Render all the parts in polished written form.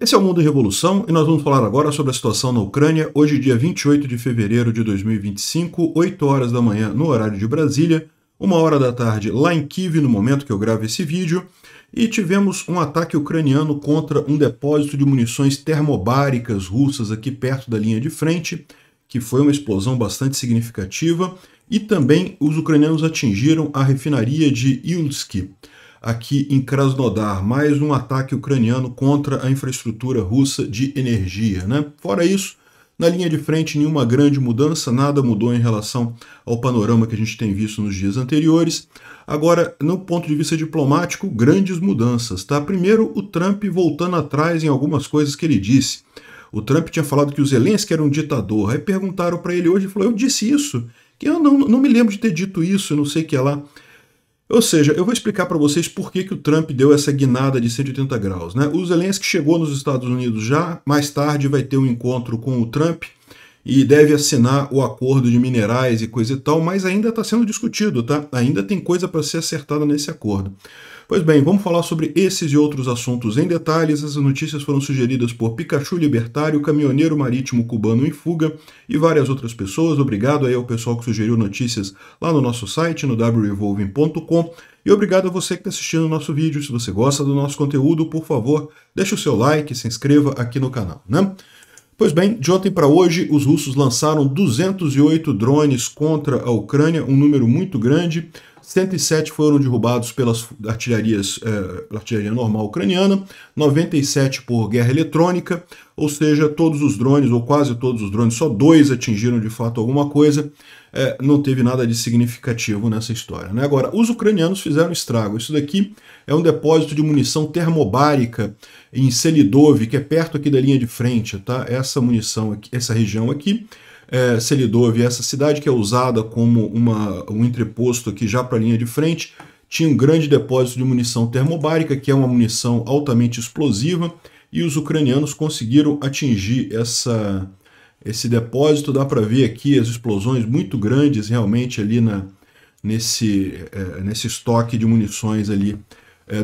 Esse é o Mundo em Revolução e nós vamos falar agora sobre a situação na Ucrânia, hoje dia 28 de fevereiro de 2025, 8 horas da manhã no horário de Brasília, 1 hora da tarde lá em Kiev no momento que eu gravo esse vídeo, e tivemos um ataque ucraniano contra um depósito de munições termobáricas russas aqui perto da linha de frente, que foi uma explosão bastante significativa, e também os ucranianos atingiram a refinaria de Ilsk, aqui em Krasnodar, mais um ataque ucraniano contra a infraestrutura russa de energia, né? Fora isso, na linha de frente, nenhuma grande mudança, nada mudou em relação ao panorama que a gente tem visto nos dias anteriores. Agora, no ponto de vista diplomático, grandes mudanças, tá? Primeiro, o Trump voltando atrás em algumas coisas que ele disse. O Trump tinha falado que o Zelensky era um ditador, aí perguntaram para ele hoje, ele falou, eu disse isso? Que eu não me lembro de ter dito isso, eu não sei o que é lá. Ou seja, eu vou explicar para vocês por que o Trump deu essa guinada de 180 graus. Né? O Zelensky chegou nos Estados Unidos já, mais tarde vai ter um encontro com o Trump e deve assinar o acordo de minerais e coisa e tal, mas ainda está sendo discutido, tá? Ainda tem coisa para ser acertada nesse acordo. Pois bem, vamos falar sobre esses e outros assuntos em detalhes. Essas notícias foram sugeridas por Pikachu Libertário, caminhoneiro marítimo cubano em fuga e várias outras pessoas. Obrigado aí ao pessoal que sugeriu notícias lá no nosso site, no wrevolving.com. E obrigado a você que está assistindo o nosso vídeo. Se você gosta do nosso conteúdo, por favor, deixe o seu like, se inscreva aqui no canal, né? Pois bem, de ontem para hoje, os russos lançaram 208 drones contra a Ucrânia, um número muito grande. 107 foram derrubados pelas artilharia normal ucraniana, 97 por guerra eletrônica, ou seja, todos os drones, ou quase todos os drones, só 2 atingiram de fato alguma coisa, não teve nada de significativo nessa história. Né? Agora, os ucranianos fizeram estrago. Isso daqui é um depósito de munição termobárica em Selidov, que é perto aqui da linha de frente, tá? Essa munição aqui, essa região aqui, Selidov, essa cidade que é usada como um entreposto aqui já para a linha de frente, tinha um grande depósito de munição termobárica, que é uma munição altamente explosiva, e os ucranianos conseguiram atingir esse depósito. Dá para ver aqui as explosões muito grandes realmente ali nesse estoque de munições ali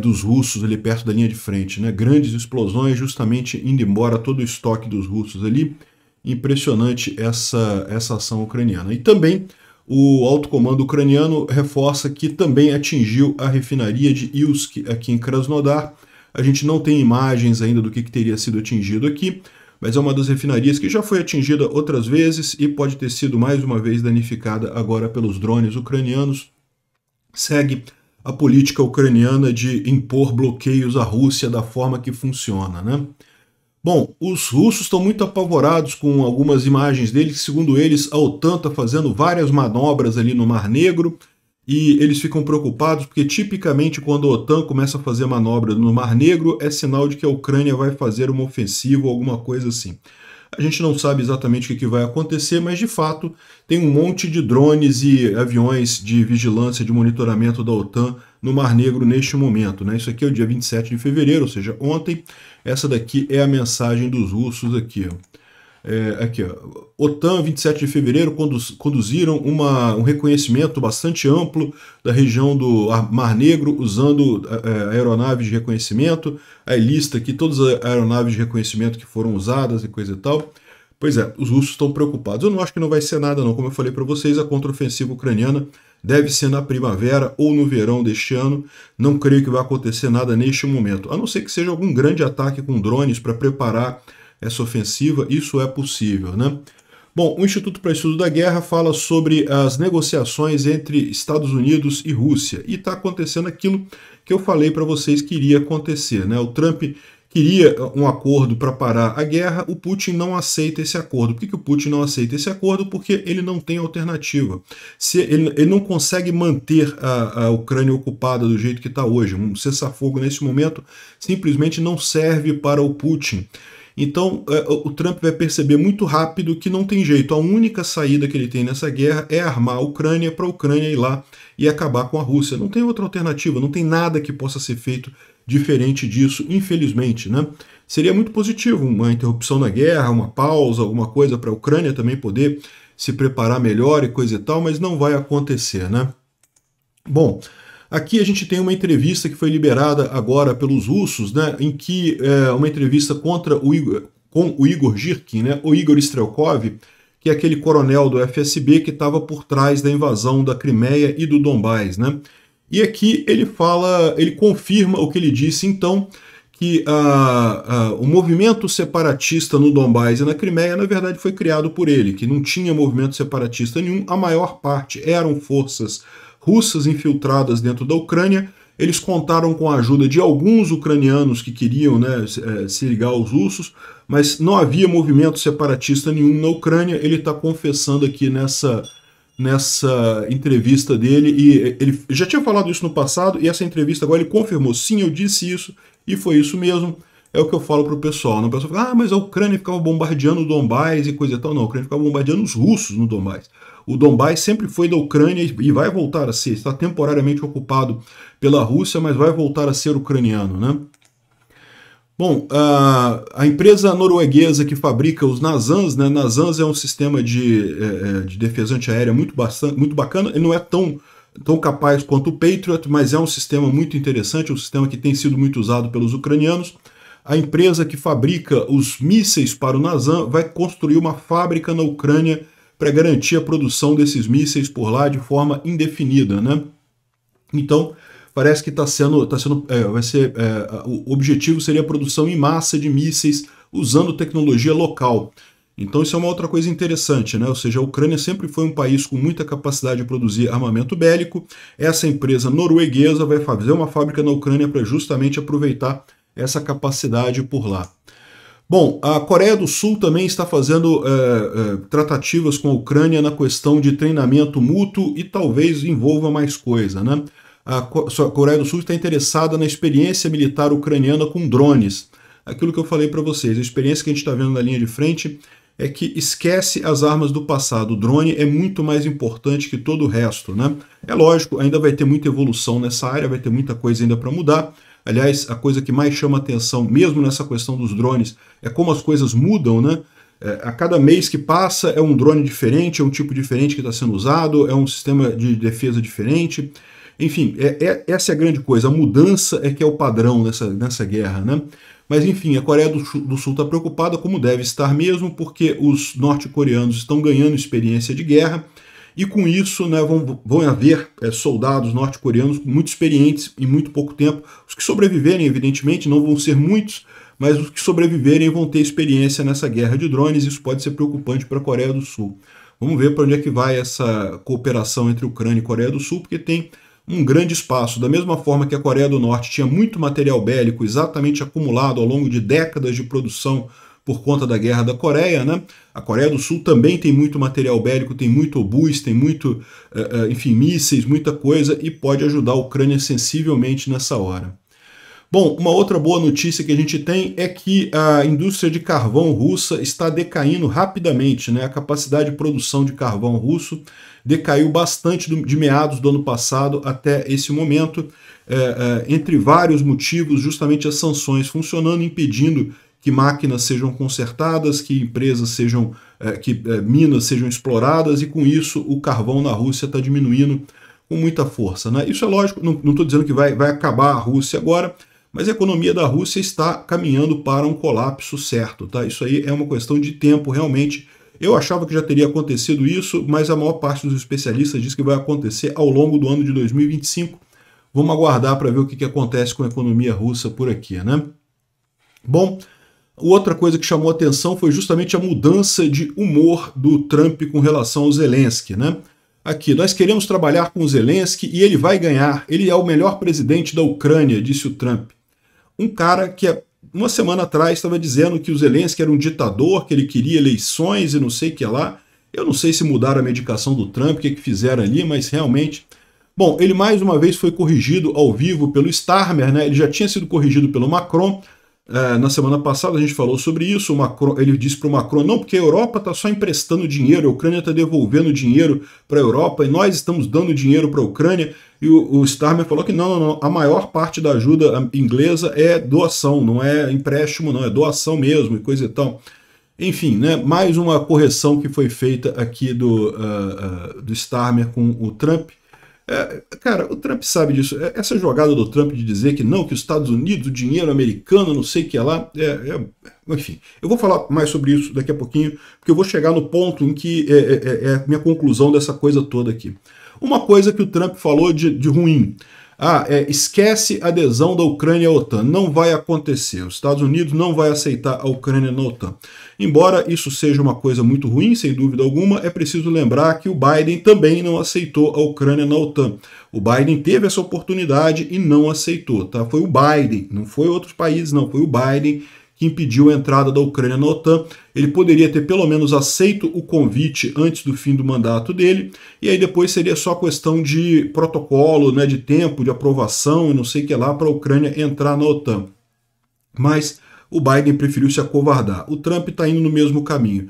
dos russos ali perto da linha de frente, né? Grandes explosões justamente indo embora todo o estoque dos russos ali. Impressionante essa ação ucraniana. E também o alto comando ucraniano reforça que também atingiu a refinaria de Ilsk aqui em Krasnodar. A gente não tem imagens ainda do que teria sido atingido aqui, mas é uma das refinarias que já foi atingida outras vezes e pode ter sido mais uma vez danificada agora pelos drones ucranianos. Segue a política ucraniana de impor bloqueios à Rússia da forma que funciona, né? Bom, os russos estão muito apavorados com algumas imagens deles, segundo eles, a OTAN está fazendo várias manobras ali no Mar Negro, e eles ficam preocupados porque tipicamente quando a OTAN começa a fazer manobras no Mar Negro é sinal de que a Ucrânia vai fazer uma ofensiva ou alguma coisa assim. A gente não sabe exatamente o que vai acontecer, mas de fato tem um monte de drones e aviões de vigilância, de monitoramento da OTAN no Mar Negro neste momento, né? Isso aqui é o dia 27 de fevereiro, ou seja, ontem. Essa daqui é a mensagem dos russos aqui, ó. Aqui, ó. OTAN, 27 de fevereiro, conduziram um reconhecimento bastante amplo da região do Mar Negro, usando aeronaves de reconhecimento. Aí lista aqui todas as aeronaves de reconhecimento que foram usadas e coisa e tal. Pois é, os russos estão preocupados. Eu não acho que não vai ser nada não. Como eu falei para vocês, a contraofensiva ucraniana deve ser na primavera ou no verão deste ano. Não creio que vai acontecer nada neste momento. A não ser que seja algum grande ataque com drones para preparar essa ofensiva, isso é possível, né? Bom, o Instituto para Estudo da Guerra fala sobre as negociações entre Estados Unidos e Rússia. E está acontecendo aquilo que eu falei para vocês que iria acontecer, né? O Trump queria um acordo para parar a guerra, o Putin não aceita esse acordo. Por que o Putin não aceita esse acordo? Porque ele não tem alternativa. Ele não consegue manter a Ucrânia ocupada do jeito que está hoje. Um cessar-fogo nesse momento simplesmente não serve para o Putin. Então o Trump vai perceber muito rápido que não tem jeito. A única saída que ele tem nessa guerra é armar a Ucrânia para a Ucrânia ir lá e acabar com a Rússia. Não tem outra alternativa, não tem nada que possa ser feito diferente disso, infelizmente, né? Seria muito positivo uma interrupção na guerra, uma pausa, alguma coisa para a Ucrânia também poder se preparar melhor e coisa e tal, mas não vai acontecer, né? Bom, Aqui a gente tem uma entrevista que foi liberada agora pelos russos, né, em que uma entrevista com o Igor Girkin, né, o Igor Strelkov, que é aquele coronel do FSB que estava por trás da invasão da Crimeia e do Donbás, né? E aqui ele confirma o que ele disse então, que o movimento separatista no Donbás e na Crimeia, na verdade, foi criado por ele, que não tinha movimento separatista nenhum, a maior parte eram forças russas infiltradas dentro da Ucrânia. Eles contaram com a ajuda de alguns ucranianos que queriam, né, se ligar aos russos, mas não havia movimento separatista nenhum na Ucrânia. Ele está confessando aqui nessa entrevista dele, e ele já tinha falado isso no passado, e essa entrevista agora ele confirmou, sim, eu disse isso, e foi isso mesmo. É o que eu falo pro pessoal, né? O pessoal fala, mas a Ucrânia ficava bombardeando o Donbás e coisa e tal. Não, a Ucrânia ficava bombardeando os russos no Donbás. O Donbás sempre foi da Ucrânia e vai voltar a ser, está temporariamente ocupado pela Rússia, mas vai voltar a ser ucraniano, né? Bom, a empresa norueguesa que fabrica os NASAMS, né? NASAMS é um sistema de defesa antiaérea muito bacana. Ele não é tão capaz quanto o Patriot, mas é um sistema muito interessante, um sistema que tem sido muito usado pelos ucranianos. A empresa que fabrica os mísseis para o NASAM vai construir uma fábrica na Ucrânia para garantir a produção desses mísseis por lá de forma indefinida, né? Então, parece que o objetivo seria a produção em massa de mísseis usando tecnologia local. Então isso é uma outra coisa interessante, né? Ou seja, a Ucrânia sempre foi um país com muita capacidade de produzir armamento bélico. Essa empresa norueguesa vai fazer uma fábrica na Ucrânia para justamente aproveitar essa capacidade por lá. Bom, a Coreia do Sul também está fazendo tratativas com a Ucrânia na questão de treinamento mútuo e talvez envolva mais coisa, né? A Coreia do Sul está interessada na experiência militar ucraniana com drones. Aquilo que eu falei para vocês, a experiência que a gente está vendo na linha de frente é que esquece as armas do passado. O drone é muito mais importante que todo o resto, né? É lógico, ainda vai ter muita evolução nessa área, vai ter muita coisa ainda para mudar. Aliás, a coisa que mais chama atenção, mesmo nessa questão dos drones, é como as coisas mudam, né? A cada mês que passa é um drone diferente, é um tipo diferente que está sendo usado, é um sistema de defesa diferente. Enfim, essa é a grande coisa, a mudança é que é o padrão nessa guerra, né? Mas enfim, a Coreia do Sul está preocupada, como deve estar mesmo, porque os norte-coreanos estão ganhando experiência de guerra, e com isso, né, vão haver soldados norte-coreanos muito experientes em muito pouco tempo. Os que sobreviverem, evidentemente, não vão ser muitos, mas os que sobreviverem vão ter experiência nessa guerra de drones. Isso pode ser preocupante para a Coreia do Sul. Vamos ver para onde é que vai essa cooperação entre Ucrânia e Coreia do Sul, porque tem um grande espaço. Da mesma forma que a Coreia do Norte tinha muito material bélico exatamente acumulado ao longo de décadas de produção por conta da Guerra da Coreia, né? A Coreia do Sul também tem muito material bélico, tem muito obus, tem muito, enfim, mísseis, muita coisa, e pode ajudar a Ucrânia sensivelmente nessa hora. Bom, uma outra boa notícia que a gente tem é que a indústria de carvão russa está decaindo rapidamente, né? A capacidade de produção de carvão russo decaiu bastante de meados do ano passado até esse momento, entre vários motivos, justamente as sanções funcionando, impedindo que máquinas sejam consertadas, que empresas sejam, minas sejam exploradas, e com isso o carvão na Rússia está diminuindo com muita força, né? Isso é lógico, não estou dizendo que vai acabar a Rússia agora, mas a economia da Rússia está caminhando para um colapso certo, tá? Isso aí é uma questão de tempo, realmente. Eu achava que já teria acontecido isso, mas a maior parte dos especialistas diz que vai acontecer ao longo do ano de 2025. Vamos aguardar para ver o que acontece com a economia russa por aqui, né? Bom, outra coisa que chamou atenção foi justamente a mudança de humor do Trump com relação ao Zelensky, né? Aqui, nós queremos trabalhar com o Zelensky e ele vai ganhar. Ele é o melhor presidente da Ucrânia, disse o Trump. Um cara que uma semana atrás estava dizendo que o Zelensky era um ditador, que ele queria eleições e não sei o que lá. Eu não sei se mudaram a medicação do Trump, o que fizeram ali, mas realmente... Bom, ele mais uma vez foi corrigido ao vivo pelo Starmer, né? Ele já tinha sido corrigido pelo Macron. Na semana passada a gente falou sobre isso. Ele disse para o Macron, não, porque a Europa está só emprestando dinheiro, a Ucrânia está devolvendo dinheiro para a Europa e nós estamos dando dinheiro para a Ucrânia. E o Starmer falou que não, a maior parte da ajuda inglesa é doação, não é empréstimo, não, é doação mesmo e coisa e tal. Enfim, né, mais uma correção que foi feita aqui do Starmer com o Trump. Cara, o Trump sabe disso. Essa jogada do Trump de dizer que não, que os Estados Unidos, o dinheiro americano, não sei o que é lá, enfim, eu vou falar mais sobre isso daqui a pouquinho, porque eu vou chegar no ponto em que é a minha conclusão dessa coisa toda aqui. Uma coisa que o Trump falou de ruim. Esquece a adesão da Ucrânia à OTAN. Não vai acontecer. Os Estados Unidos não vai aceitar a Ucrânia na OTAN. Embora isso seja uma coisa muito ruim, sem dúvida alguma, é preciso lembrar que o Biden também não aceitou a Ucrânia na OTAN. O Biden teve essa oportunidade e não aceitou. Tá? Foi o Biden, não foi outros países, não. Foi o Biden que impediu a entrada da Ucrânia na OTAN. Ele poderia ter pelo menos aceito o convite antes do fim do mandato dele, e aí depois seria só questão de protocolo, né, de tempo, de aprovação e não sei o que lá para a Ucrânia entrar na OTAN. Mas o Biden preferiu se acovardar. O Trump está indo no mesmo caminho.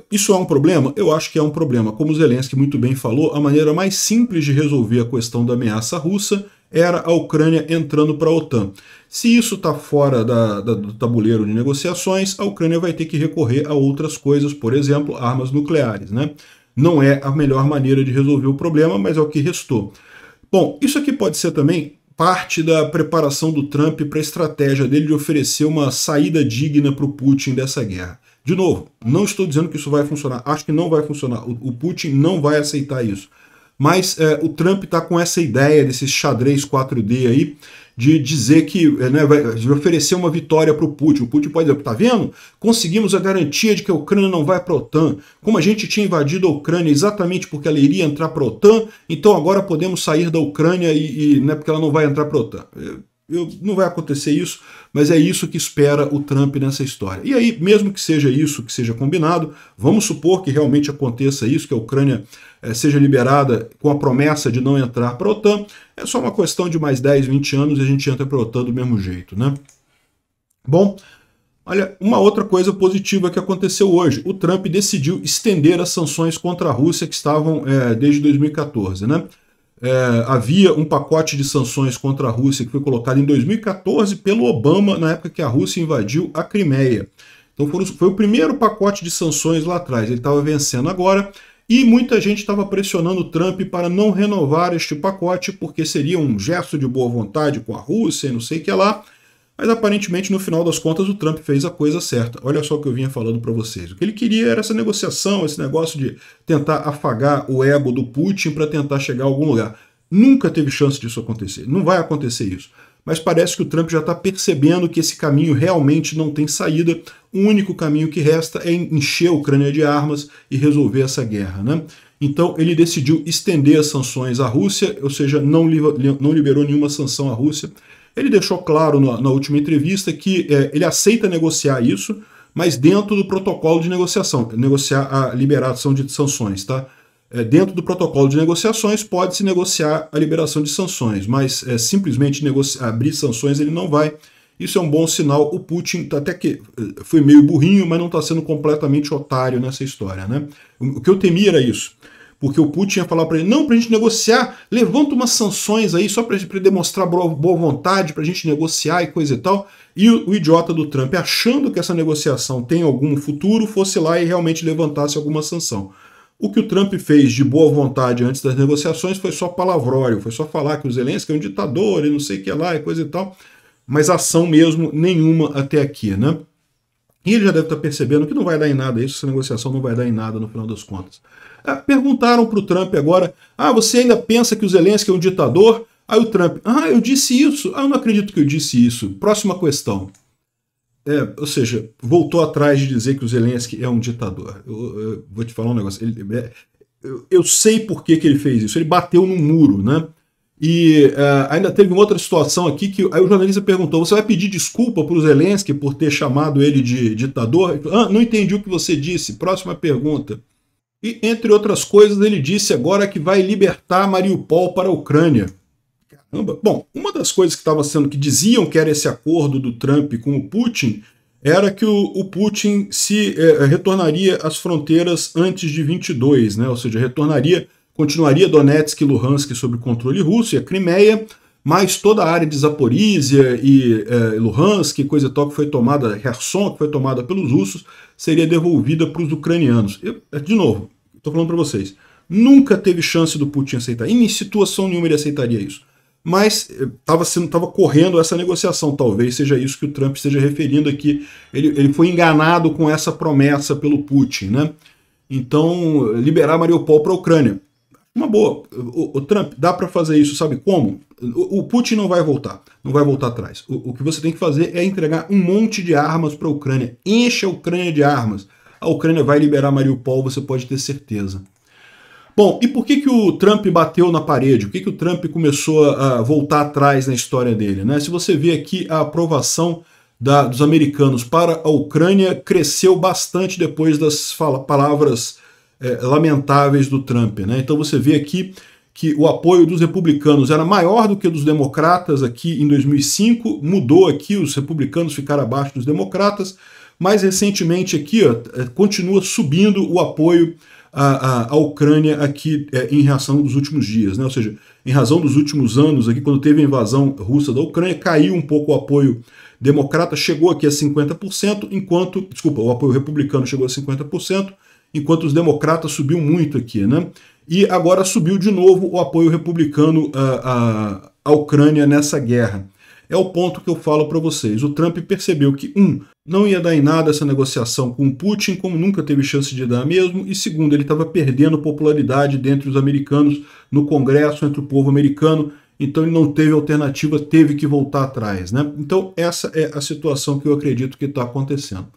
Isso é um problema? Eu acho que é um problema. Como o Zelensky muito bem falou, a maneira mais simples de resolver a questão da ameaça russa era a Ucrânia entrando para a OTAN. Se isso está fora do tabuleiro de negociações, a Ucrânia vai ter que recorrer a outras coisas, por exemplo, armas nucleares, né? Não é a melhor maneira de resolver o problema, mas é o que restou. Bom, isso aqui pode ser também parte da preparação do Trump para a estratégia dele de oferecer uma saída digna para o Putin dessa guerra. De novo, não estou dizendo que isso vai funcionar, acho que não vai funcionar, o Putin não vai aceitar isso. Mas o Trump está com essa ideia desse xadrez 4D aí, de dizer que, de oferecer uma vitória para o Putin. O Putin pode dizer, tá vendo? Conseguimos a garantia de que a Ucrânia não vai para a OTAN. Como a gente tinha invadido a Ucrânia exatamente porque ela iria entrar para a OTAN, então agora podemos sair da Ucrânia porque ela não vai entrar para a OTAN. Não vai acontecer isso, mas é isso que espera o Trump nessa história. E aí, mesmo que seja isso, que seja combinado, vamos supor que realmente aconteça isso, que a Ucrânia seja liberada com a promessa de não entrar para a OTAN, é só uma questão de mais 10, 20 anos e a gente entra para a OTAN do mesmo jeito, né? Bom, olha, uma outra coisa positiva que aconteceu hoje, o Trump decidiu estender as sanções contra a Rússia que estavam desde 2014, né? Havia um pacote de sanções contra a Rússia que foi colocado em 2014 pelo Obama, na época que a Rússia invadiu a Crimeia. Então foi o primeiro pacote de sanções lá atrás, ele estava vencendo agora, e muita gente estava pressionando o Trump para não renovar este pacote, porque seria um gesto de boa vontade com a Rússia e não sei o que lá, mas aparentemente no final das contas o Trump fez a coisa certa. Olha só o que eu vinha falando para vocês. O que ele queria era essa negociação, esse negócio de tentar afagar o ego do Putin para tentar chegar a algum lugar. Nunca teve chance disso acontecer, não vai acontecer isso. Mas parece que o Trump já está percebendo que esse caminho realmente não tem saída. O único caminho que resta é encher a Ucrânia de armas e resolver essa guerra, né? Então ele decidiu estender as sanções à Rússia, ou seja, não liberou nenhuma sanção à Rússia. Ele deixou claro na última entrevista que ele aceita negociar isso, mas dentro do protocolo de negociação, negociar a liberação de sanções, tá? Dentro do protocolo de negociações pode-se negociar a liberação de sanções, mas simplesmente abrir sanções ele não vai. Isso é um bom sinal. O Putin até que foi meio burrinho, mas não está sendo completamente otário nessa história, né? O que eu temia era isso. Porque o Putin ia falar para ele, não, para a gente negociar, levanta umas sanções aí só para demonstrar boa vontade, para a gente negociar e coisa e tal. E o idiota do Trump, achando que essa negociação tem algum futuro, fosse lá e realmente levantasse alguma sanção. O que o Trump fez de boa vontade antes das negociações foi só palavrório, foi só falar que o Zelensky é um ditador e não sei o que lá e coisa e tal, mas ação mesmo nenhuma até aqui, né? E ele já deve estar percebendo que não vai dar em nada isso, essa negociação não vai dar em nada no final das contas. Perguntaram para o Trump agora, você ainda pensa que o Zelensky é um ditador? Aí o Trump, eu disse isso? Eu não acredito que eu disse isso. Próxima questão. Ou seja, voltou atrás de dizer que o Zelensky é um ditador. Eu vou te falar um negócio. Eu sei por que ele fez isso. Ele bateu no muro, né? E ainda teve uma outra situação aqui que aí o jornalista perguntou, você vai pedir desculpa para o Zelensky por ter chamado ele de ditador? Ele falou, não entendi o que você disse. Próxima pergunta. E, entre outras coisas, ele disse agora que vai libertar Mariupol para a Ucrânia. Caramba. Bom, uma das coisas que diziam que era esse acordo do Trump com o Putin era que o Putin retornaria às fronteiras antes de 22, né? Ou seja, continuaria Donetsk e Luhansk sob controle russo e a Crimeia, mas toda a área de Zaporizhia e Luhansk, coisa e tal, que foi tomada, Kherson, que foi tomada pelos russos, seria devolvida para os ucranianos. De novo, estou falando para vocês, Nunca teve chance do Putin aceitar. Em situação nenhuma ele aceitaria isso. Mas estava correndo essa negociação. Talvez seja isso que o Trump esteja referindo aqui. Ele foi enganado com essa promessa pelo Putin, né? Então, liberar Mariupol para a Ucrânia. Uma boa. O Trump, dá para fazer isso, sabe como? O Putin não vai voltar atrás. O que você tem que fazer é entregar um monte de armas para a Ucrânia. Enche a Ucrânia de armas. A Ucrânia vai liberar Mariupol, você pode ter certeza. Bom, e por que o Trump bateu na parede? Por que o Trump começou a voltar atrás na história dele, né? Se você vê aqui, a aprovação dos americanos para a Ucrânia cresceu bastante depois das palavras lamentáveis do Trump, né? Então você vê aqui que o apoio dos republicanos era maior do que dos democratas aqui em 2005, mudou aqui, os republicanos ficaram abaixo dos democratas, mais recentemente aqui continua subindo o apoio à Ucrânia aqui em razão dos últimos dias, né? Ou seja, em razão dos últimos anos, aqui, quando teve a invasão russa da Ucrânia, caiu um pouco o apoio democrata, chegou aqui a 50%, o apoio republicano chegou a 50%, enquanto os democratas subiu muito aqui, né? E agora subiu de novo o apoio republicano à Ucrânia nessa guerra. É o ponto que eu falo para vocês. O Trump percebeu que, não ia dar em nada essa negociação com o Putin, como nunca teve chance de dar mesmo, e segundo, ele estava perdendo popularidade dentre os americanos, no Congresso, entre o povo americano, então ele não teve alternativa, teve que voltar atrás, né? Então essa é a situação que eu acredito que está acontecendo.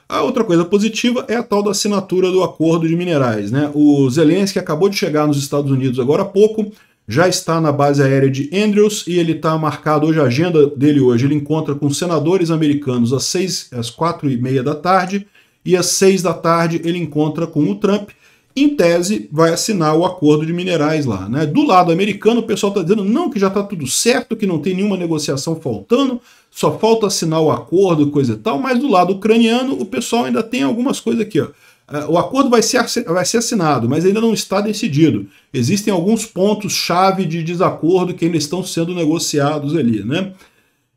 A outra coisa positiva é a tal da assinatura do acordo de minerais, né? O Zelensky acabou de chegar nos Estados Unidos agora há pouco, já está na base aérea de Andrews e ele está marcado hoje, a agenda dele hoje, ele encontra com senadores americanos às 4h30 da tarde e às 6 da tarde ele encontra com o Trump. Em tese, vai assinar o acordo de minerais lá, né? Do lado americano, o pessoal está dizendo não, que já está tudo certo, que não tem nenhuma negociação faltando, só falta assinar o acordo, coisa e tal, mas do lado ucraniano, o pessoal ainda tem algumas coisas aqui, ó. O acordo vai ser assinado, mas ainda não está decidido. Existem alguns pontos-chave de desacordo que ainda estão sendo negociados ali, né?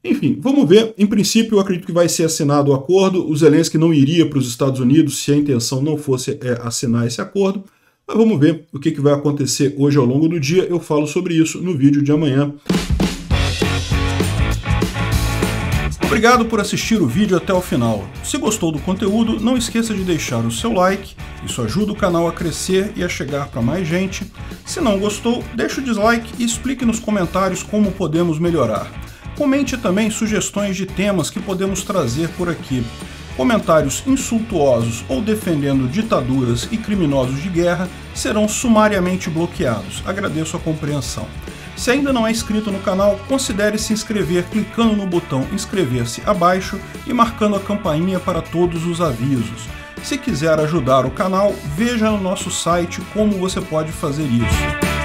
Enfim, vamos ver. Em princípio, eu acredito que vai ser assinado o acordo. O Zelensky não iria para os Estados Unidos se a intenção não fosse assinar esse acordo. Mas vamos ver o que vai acontecer hoje ao longo do dia. Eu falo sobre isso no vídeo de amanhã. Obrigado por assistir o vídeo até o final. Se gostou do conteúdo, não esqueça de deixar o seu like, isso ajuda o canal a crescer e a chegar para mais gente. Se não gostou, deixe o dislike e explique nos comentários como podemos melhorar. Comente também sugestões de temas que podemos trazer por aqui. Comentários insultuosos ou defendendo ditaduras e criminosos de guerra serão sumariamente bloqueados. Agradeço a compreensão. Se ainda não é inscrito no canal, considere se inscrever clicando no botão inscrever-se abaixo e marcando a campainha para todos os avisos. Se quiser ajudar o canal, veja no nosso site como você pode fazer isso.